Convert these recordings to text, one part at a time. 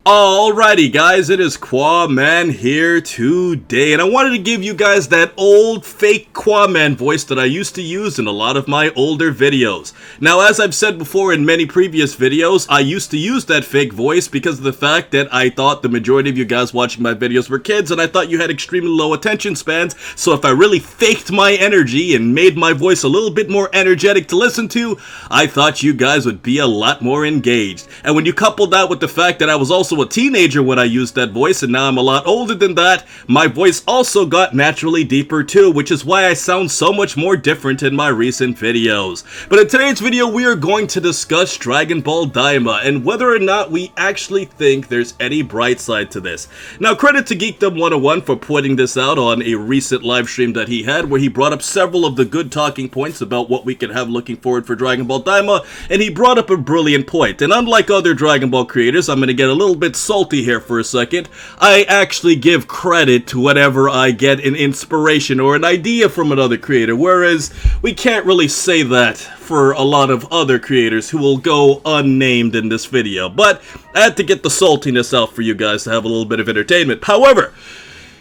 Alrighty guys, it is Qaaman here today, and I wanted to give you guys that old fake Qaaman voice that I used to use in a lot of my older videos. Now, as I've said before in many previous videos, I used to use that fake voice because of the fact that I thought the majority of you guys watching my videos were kids, and I thought you had extremely low attention spans, so if I really faked my energy and made my voice a little bit more energetic to listen to, I thought you guys would be a lot more engaged. And when you couple that with the fact that I was also a teenager when I used that voice, and now I'm a lot older than that, my voice also got naturally deeper too, which is why I sound so much more different in my recent videos. But in today's video, we are going to discuss Dragon Ball Daima, and whether or not we actually think there's any bright side to this. Now, credit to Geekdom 101 for putting this out on a recent live stream that he had, where he brought up several of the good talking points about what we could have looking forward for Dragon Ball Daima, and he brought up a brilliant point. And unlike other Dragon Ball creators, I'm going to get a little bit salty here for a second. I actually give credit to whenever I get an inspiration or an idea from another creator, whereas we can't really say that for a lot of other creators who will go unnamed in this video. But I had to get the saltiness out for you guys to have a little bit of entertainment. However,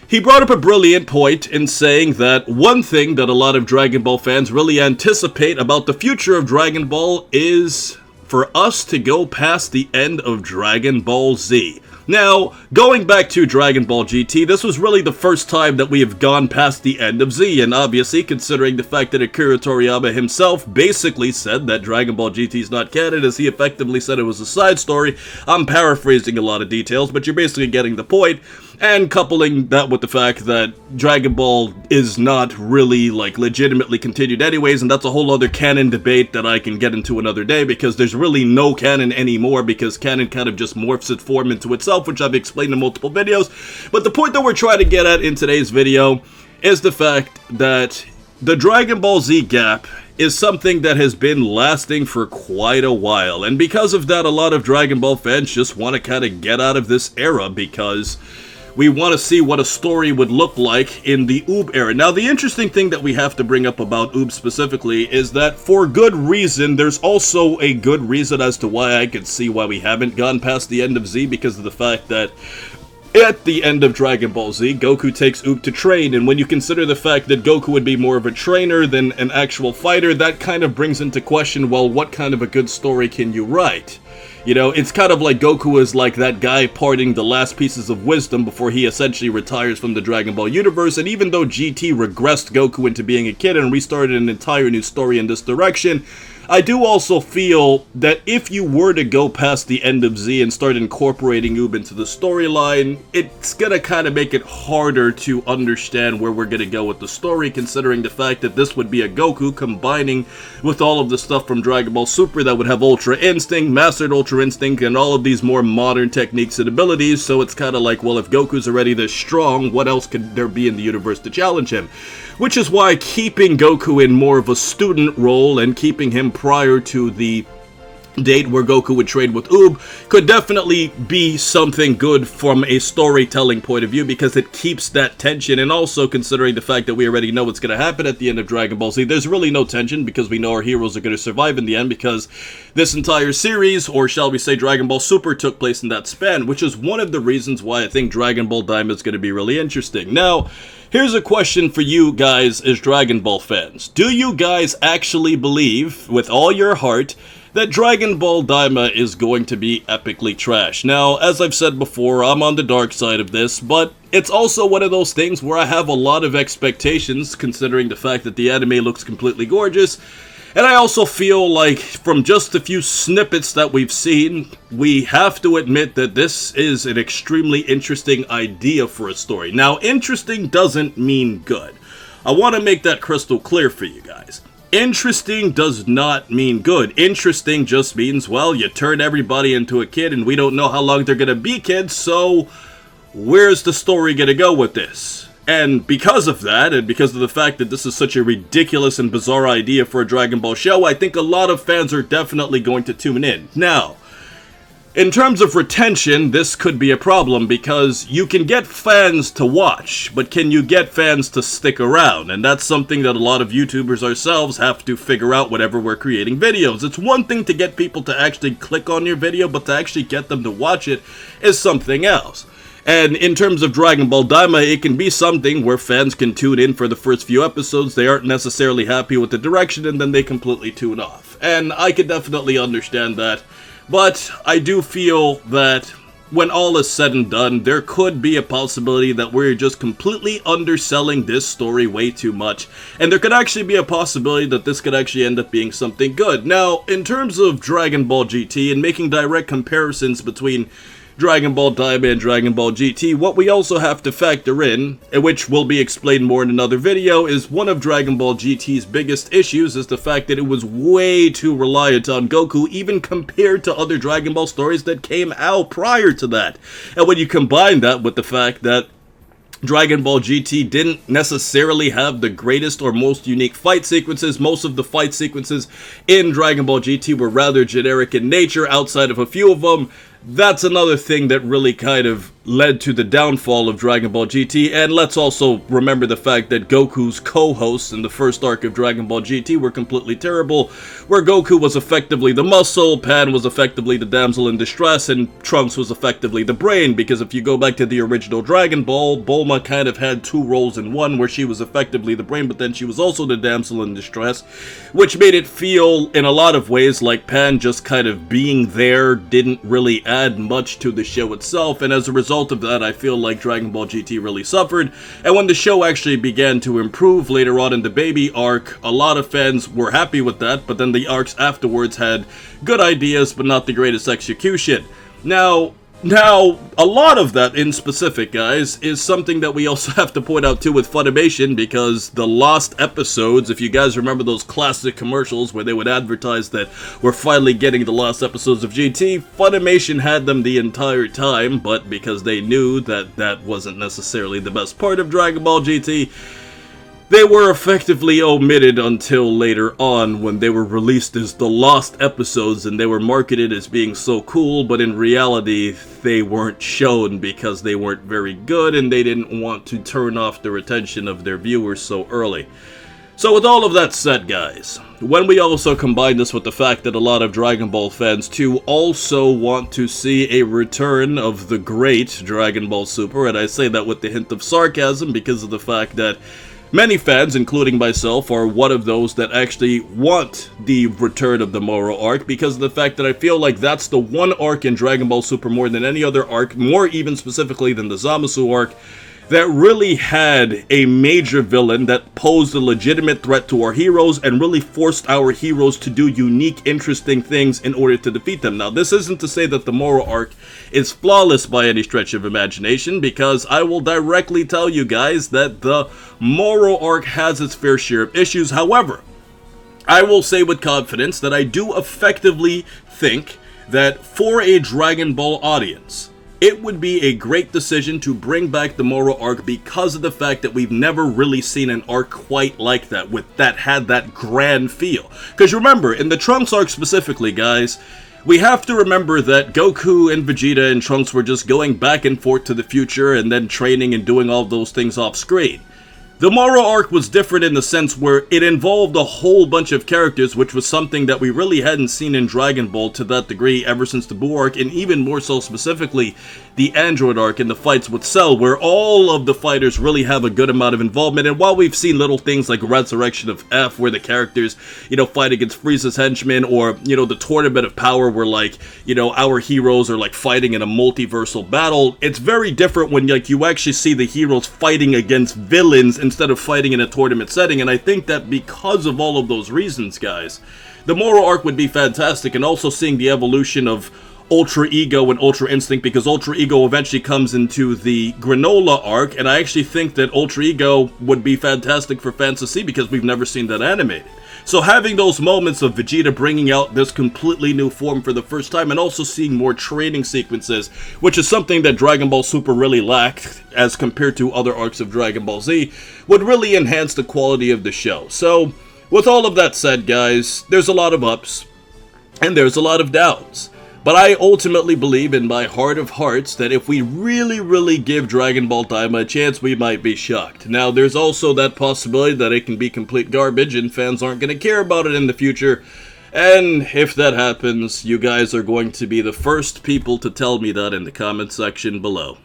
he brought up a brilliant point in saying that one thing that a lot of Dragon Ball fans really anticipate about the future of Dragon Ball is for us to go past the end of Dragon Ball Z. Now, going back to Dragon Ball GT, this was really the first time that we have gone past the end of Z, and obviously, considering the fact that Akira Toriyama himself basically said that Dragon Ball GT is not canon, as he effectively said it was a side story. I'm paraphrasing a lot of details, but you're basically getting the point. And coupling that with the fact that Dragon Ball is not really, legitimately continued anyways, and that's a whole other canon debate that I can get into another day, because there's really no canon anymore, because canon kind of just morphs its form into itself, which I've explained in multiple videos. But the point that we're trying to get at in today's video is the fact that the Dragon Ball Z gap is something that has been lasting for quite a while, and because of that, a lot of Dragon Ball fans just want to kind of get out of this era, because we want to see what a story would look like in the Oob era. Now, the interesting thing that we have to bring up about Oob specifically is that, for good reason, there's also a good reason as to why I could see why we haven't gone past the end of Z, because of the fact that at the end of Dragon Ball Z, Goku takes Oob to train, and when you consider the fact that Goku would be more of a trainer than an actual fighter, that kind of brings into question, well, what kind of a good story can you write? You know, it's kind of like Goku is like that guy parting the last pieces of wisdom before he essentially retires from the Dragon Ball universe, and even though GT regressed Goku into being a kid and restarted an entire new story in this direction, I do also feel that if you were to go past the end of Z and start incorporating Oob into the storyline, it's gonna kind of make it harder to understand where we're gonna go with the story, considering the fact that this would be a Goku combining with all of the stuff from Dragon Ball Super that would have Ultra Instinct, Mastered Ultra Instinct, and all of these more modern techniques and abilities, so it's kind of like, well, if Goku's already this strong, what else could there be in the universe to challenge him? Which is why keeping Goku in more of a student role and keeping him prior to the date where Goku would trade with Oob could definitely be something good from a storytelling point of view, because it keeps that tension, and also considering the fact that we already know what's going to happen at the end of Dragon Ball Z, there's really no tension because we know our heroes are going to survive in the end, because this entire series, or shall we say Dragon Ball Super, took place in that span, which is one of the reasons why I think Dragon Ball Daima is going to be really interesting. Now, here's a question for you guys as Dragon Ball fans. Do you guys actually believe, with all your heart, that Dragon Ball Daima is going to be epically trash? Now, as I've said before, I'm on the dark side of this, but it's also one of those things where I have a lot of expectations, considering the fact that the anime looks completely gorgeous. And I also feel like, from just a few snippets that we've seen, we have to admit that this is an extremely interesting idea for a story. Now, interesting doesn't mean good. I want to make that crystal clear for you guys. Interesting does not mean good. Interesting just means, well, you turn everybody into a kid and we don't know how long they're going to be kids, so where's the story going to go with this? And because of that, and because of the fact that this is such a ridiculous and bizarre idea for a Dragon Ball show, I think a lot of fans are definitely going to tune in. Now, In terms of retention, this could be a problem because you can get fans to watch, but can you get fans to stick around? And that's something that a lot of YouTubers ourselves have to figure out whenever we're creating videos. It's one thing to get people to actually click on your video, but to actually get them to watch it is something else. And in terms of Dragon Ball Daima, it can be something where fans can tune in for the first few episodes, they aren't necessarily happy with the direction, and then they completely tune off. And I can definitely understand that. But I do feel that when all is said and done, there could be a possibility that we're just completely underselling this story way too much. And there could actually be a possibility that this could actually end up being something good. Now, in terms of Dragon Ball GT and making direct comparisons between Dragon Ball Daima and Dragon Ball GT, what we also have to factor in, which will be explained more in another video, is one of Dragon Ball GT's biggest issues is the fact that it was way too reliant on Goku, even compared to other Dragon Ball stories that came out prior to that. And when you combine that with the fact that Dragon Ball GT didn't necessarily have the greatest or most unique fight sequences. Most of the fight sequences in Dragon Ball GT were rather generic in nature outside of a few of them. That's another thing that really kind of led to the downfall of Dragon Ball GT, and let's also remember the fact that Goku's co-hosts in the first arc of Dragon Ball GT were completely terrible, where Goku was effectively the muscle, Pan was effectively the damsel in distress, and Trunks was effectively the brain, because if you go back to the original Dragon Ball, Bulma kind of had two roles in one, where she was effectively the brain, but then she was also the damsel in distress, which made it feel, in a lot of ways, like Pan just kind of being there didn't really add much to the show itself, and as a result of that, I feel like Dragon Ball GT really suffered. And when the show actually began to improve later on in the Baby arc, a lot of fans were happy with that, but then the arcs afterwards had good ideas, but not the greatest execution. Now, a lot of that in specific, guys, is something that we also have to point out too with Funimation, because the lost episodes, if you guys remember those classic commercials where they would advertise that we're finally getting the lost episodes of GT, Funimation had them the entire time, but because they knew that that wasn't necessarily the best part of Dragon Ball GT, they were effectively omitted until later on when they were released as the lost episodes, and they were marketed as being so cool, but in reality they weren't shown because they weren't very good and they didn't want to turn off the attention of their viewers so early. So with all of that said, guys, when we also combine this with the fact that a lot of Dragon Ball fans too also want to see a return of the great Dragon Ball Super, and I say that with the hint of sarcasm because of the fact that many fans, including myself, are one of those that actually want the return of the Moro arc because of the fact that I feel like that's the one arc in Dragon Ball Super more than any other arc, more even specifically than the Zamasu arc, that really had a major villain that posed a legitimate threat to our heroes and really forced our heroes to do unique, interesting things in order to defeat them. Now, this isn't to say that the Moro arc is flawless by any stretch of imagination, because I will directly tell you guys that the Moro arc has its fair share of issues. However, I will say with confidence that I do effectively think that for a Dragon Ball audience, it would be a great decision to bring back the Moro arc because of the fact that we've never really seen an arc quite like that, that had that grand feel. Because remember, in the Trunks arc specifically, guys, we have to remember that Goku and Vegeta and Trunks were just going back and forth to the future and then training and doing all those things off screen. The Moro arc was different in the sense where it involved a whole bunch of characters, which was something that we really hadn't seen in Dragon Ball to that degree ever since the Buu arc, and even more so specifically the Android arc in the fights with Cell, where all of the fighters really have a good amount of involvement. And while we've seen little things like Resurrection of F, where the characters, fight against Frieza's henchmen, or, the Tournament of Power, where, our heroes are, fighting in a multiversal battle, it's very different when, you actually see the heroes fighting against villains instead of fighting in a tournament setting. And I think that because of all of those reasons, guys, the Moro arc would be fantastic, and also seeing the evolution of Ultra Ego and Ultra Instinct, because Ultra Ego eventually comes into the Granola arc, and I actually think that Ultra Ego would be fantastic for fans to see because we've never seen that animated. So having those moments of Vegeta bringing out this completely new form for the first time, and also seeing more training sequences, which is something that Dragon Ball Super really lacked as compared to other arcs of Dragon Ball Z, would really enhance the quality of the show. So with all of that said, guys, there's a lot of ups and there's a lot of downs. But I ultimately believe in my heart of hearts that if we really give Dragon Ball Daima a chance, we might be shocked. Now, there's also that possibility that it can be complete garbage and fans aren't going to care about it in the future. And if that happens, you guys are going to be the first people to tell me that in the comment section below.